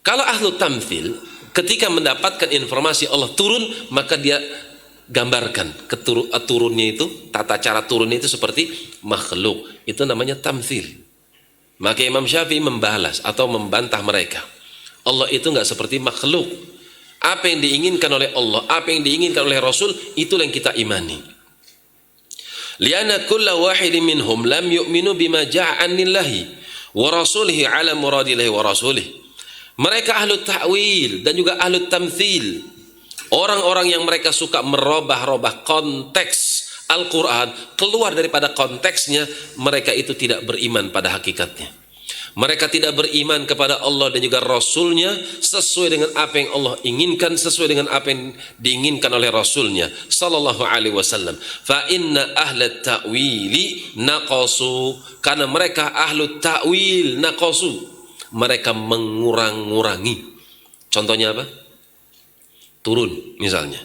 Kalau ahlu tamthil ketika mendapatkan informasi Allah turun, maka dia gambarkan turunnya itu, tata cara turunnya itu seperti makhluk. Itu namanya tamthil. Maka Imam Syafi'i membalas atau membantah mereka. Allah itu enggak seperti makhluk. Apa yang diinginkan oleh Allah, apa yang diinginkan oleh Rasul, itulah yang kita imani. Lianna kulla wahidin minhum lam yu'minu bima ja'a anillahi wa rasulihi ala muradillahi wa rasulihi. Mereka ahlu ta'wil dan juga ahlu tamthil, orang-orang yang mereka suka merubah-rubah konteks Al-Quran keluar daripada konteksnya. Mereka itu tidak beriman pada hakikatnya. Mereka tidak beriman kepada Allah dan juga Rasulnya sesuai dengan apa yang Allah inginkan, sesuai dengan apa yang diinginkan oleh Rasulnya sallallahu alaihi wasallam. Fa inna ahla ta'wili naqasu, karena mereka ahlu ta'wil naqasu, mereka mengurang-ngurangi. Contohnya apa? Turun misalnya,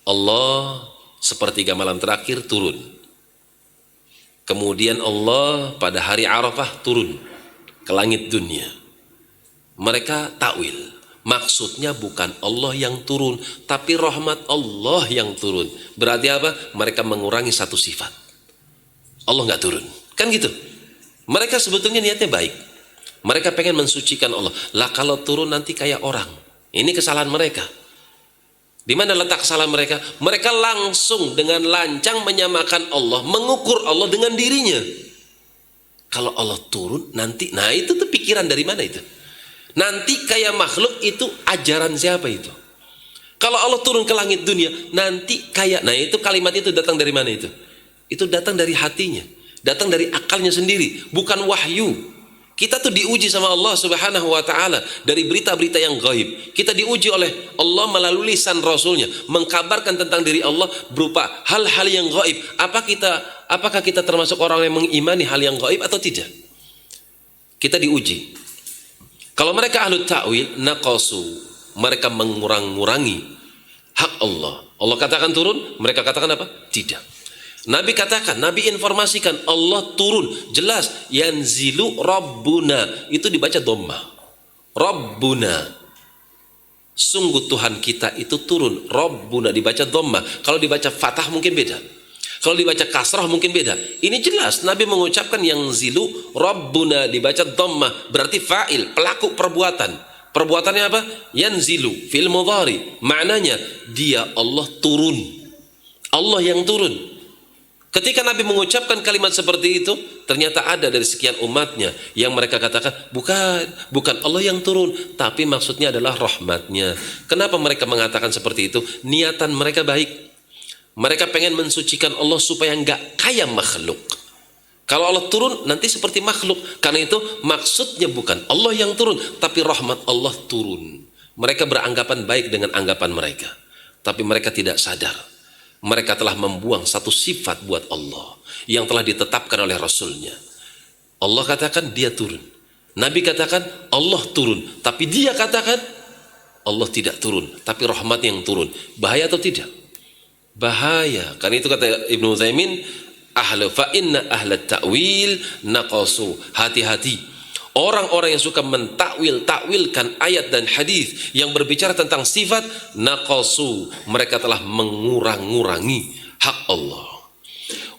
Allah sepertiga malam terakhir turun, kemudian Allah pada hari Arafah turun ke langit dunia. Mereka takwil, maksudnya bukan Allah yang turun, tapi rahmat Allah yang turun. Berarti apa? Mereka mengurangi satu sifat, Allah nggak turun, kan gitu. Mereka sebetulnya niatnya baik, mereka pengen mensucikan Allah. Lah kalau turun nanti kayak orang. Ini kesalahan mereka. Di mana letak kesalahan mereka? Mereka langsung dengan lancang menyamakan Allah, mengukur Allah dengan dirinya. Kalau Allah turun nanti, nah itu tuh pikiran dari mana itu? Nanti kayak makhluk, itu ajaran siapa itu? Kalau Allah turun ke langit dunia, nanti kayak, nah itu kalimat itu datang dari mana itu? Itu datang dari hatinya, datang dari akalnya sendiri, bukan wahyu. Kita tuh diuji sama Allah subhanahu wa ta'ala dari berita-berita yang gaib. Kita diuji oleh Allah melalui lisan Rasulnya, mengkabarkan tentang diri Allah berupa hal-hal yang gaib. Apakah kita termasuk orang yang mengimani hal yang gaib atau tidak? Kita diuji. Kalau mereka ahlu ta'wil naqasu, mereka mengurang-ngurangi hak Allah. Allah katakan turun, mereka katakan apa? Tidak. Nabi katakan, Nabi informasikan Allah turun, jelas yanzilu rabbuna, itu dibaca dhammah. Rabbuna, sungguh Tuhan kita itu turun. Rabbuna dibaca dhammah. Kalau dibaca fathah mungkin beda, kalau dibaca kasrah mungkin beda. Ini jelas Nabi mengucapkan yanzilu rabbuna dibaca dhammah, berarti fa'il, pelaku perbuatan. Perbuatannya apa? Yanzilu fil mudhari, maknanya dia Allah turun, Allah yang turun. Ketika Nabi mengucapkan kalimat seperti itu, ternyata ada dari sekian umatnya yang mereka katakan, bukan Allah yang turun, tapi maksudnya adalah rahmatnya. Kenapa mereka mengatakan seperti itu? Niatan mereka baik. Mereka pengen mensucikan Allah supaya enggak kayak makhluk. Kalau Allah turun nanti seperti makhluk. Karena itu maksudnya bukan Allah yang turun, tapi rahmat Allah turun. Mereka beranggapan baik dengan anggapan mereka, tapi mereka tidak sadar mereka telah membuang satu sifat buat Allah yang telah ditetapkan oleh Rasulnya. Allah katakan dia turun, Nabi katakan Allah turun, tapi dia katakan Allah tidak turun, tapi rahmat yang turun. Bahaya atau tidak? Bahaya. Karena itu kata Ibnu Utsaimin, fa inna ahla ta'wil naqasu. Hati-hati orang-orang yang suka takwilkan ayat dan hadis yang berbicara tentang sifat, naqasu, mereka telah mengurang-ngurangi hak Allah.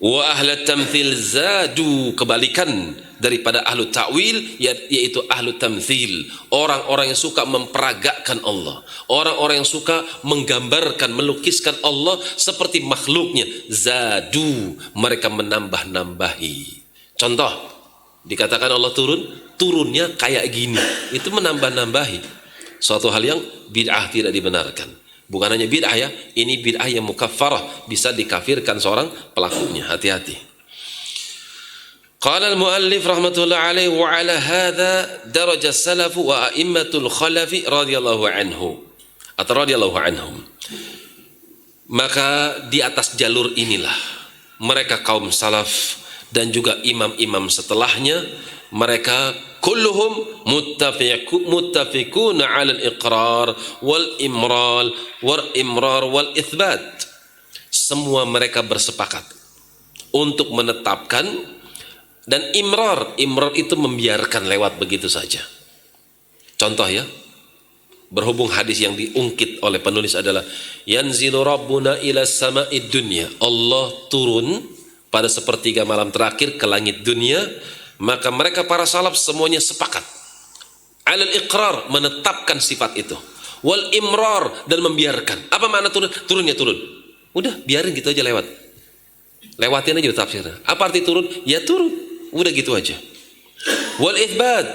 Wa ahla tamthil zadu, kebalikan daripada ahlu ta'wil, yaitu ahlu tamthil, orang-orang yang suka memperagakan Allah, orang-orang yang suka menggambarkan, melukiskan Allah seperti makhluknya. Zadu, mereka menambah-nambahi. Contoh, dikatakan Allah turun, turunnya kayak gini, itu menambah-nambahi suatu hal yang bid'ah, tidak dibenarkan. Bukan hanya bid'ah ya, ini bid'ah yang mukaffarah, bisa dikafirkan seorang pelakunya. Hati-hati. Qala al-muallif rahmatullah alaihi wa ala hadha daraja salaf wa a'immatul khalafi radhiyallahu anhu atau radhiyallahu anhum. Maka di atas jalur inilah mereka kaum salaf dan juga imam-imam setelahnya, mereka kulluhum muttafiquna 'ala al-iqrar wal imrar wal itsbat. Semua mereka bersepakat untuk menetapkan dan imrar itu membiarkan lewat begitu saja. Contoh ya, Berhubung hadis yang diungkit oleh penulis adalah yanzilu rabbuna ila sama'id dunya, Allah turun pada sepertiga malam terakhir ke langit dunia, maka mereka para salaf semuanya sepakat alal iqrar, menetapkan sifat itu, wal imrar, dan membiarkan. Apa makna turun? Turunnya turun, udah biarin gitu aja, lewatin aja tafsirnya. Apa arti turun? Ya turun, udah gitu aja. Wal itsbat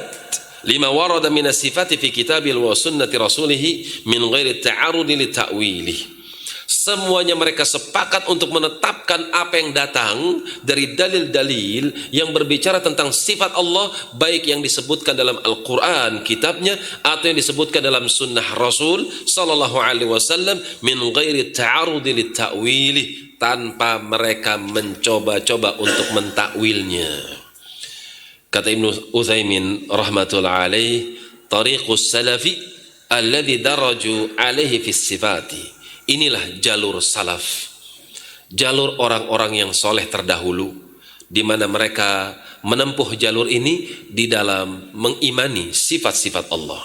lima warada min as-sifati fi kitabil wa sunnati rasulih min ghairi ta'arudi li ta'wilih. Semuanya mereka sepakat untuk menetapkan apa yang datang dari dalil-dalil yang berbicara tentang sifat Allah, baik yang disebutkan dalam Al-Quran kitabnya atau yang disebutkan dalam sunnah Rasul sallallahu alaihi wasallam, min ghairi ta'arudi li ta'wilih, tanpa mereka mencoba-coba untuk mentakwilnya. Kata Ibnu Utsaimin rahmatullah alaih, tariqus salafi alladhi daraju alaihi fis sifati. Inilah jalur salaf, jalur orang-orang yang soleh terdahulu, di mana mereka menempuh jalur ini di dalam mengimani sifat-sifat Allah.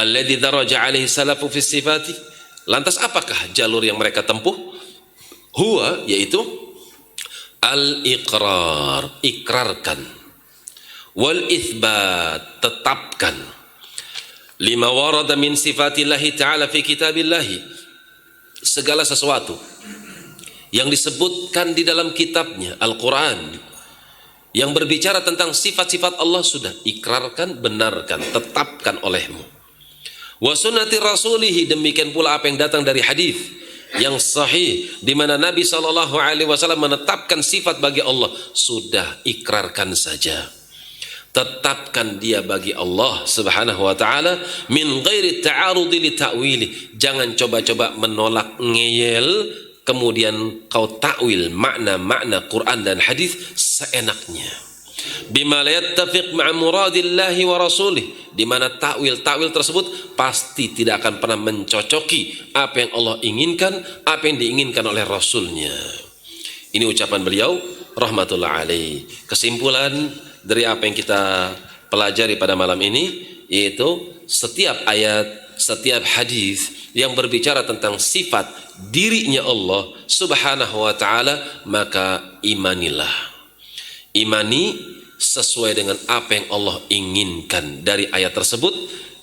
Alladhi daraja alaihi salafu fis sifati. Lantas apakah jalur yang mereka tempuh? Huwa, yaitu al-iqrar, ikrarkan, wal itsbat, tetapkan, lima warada min sifatillahi ta'ala fi kitabillahi, segala sesuatu yang disebutkan di dalam kitabnya Al-Quran yang berbicara tentang sifat-sifat Allah, sudah ikrarkan, benarkan, tetapkan olehmu. Wa sunnati rasulihi, demikian pula apa yang datang dari hadis yang sahih di mana Nabi SAW menetapkan sifat bagi Allah, sudah ikrarkan saja, tetapkan dia bagi Allah subhanahu wa ta'ala, min ghairi ta'arudi li ta'wili. Jangan coba-coba menolak, ngeyel, kemudian kau takwil makna-makna Quran dan hadis seenaknya. Bima la yattafiq ma'a muradillahi wa rasulih, di mana takwil tersebut pasti tidak akan pernah mencocoki apa yang Allah inginkan, apa yang diinginkan oleh Rasulnya. Ini ucapan beliau rahmatullah alaih. Kesimpulan dari apa yang kita pelajari pada malam ini, yaitu setiap ayat, setiap hadis yang berbicara tentang sifat dirinya Allah subhanahu wa ta'ala, maka imanilah. Imani sesuai dengan apa yang Allah inginkan dari ayat tersebut,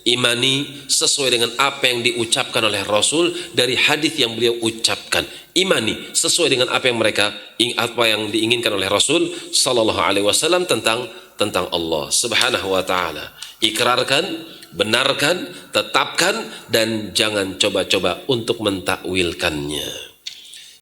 imani sesuai dengan apa yang diucapkan oleh Rasul dari hadis yang beliau ucapkan, imani sesuai dengan apa yang diinginkan oleh Rasul sallallahu alaihi wasallam tentang Allah subhanahu wa ta'ala. Ikrarkan, benarkan, tetapkan, dan jangan coba-coba untuk mentakwilkannya.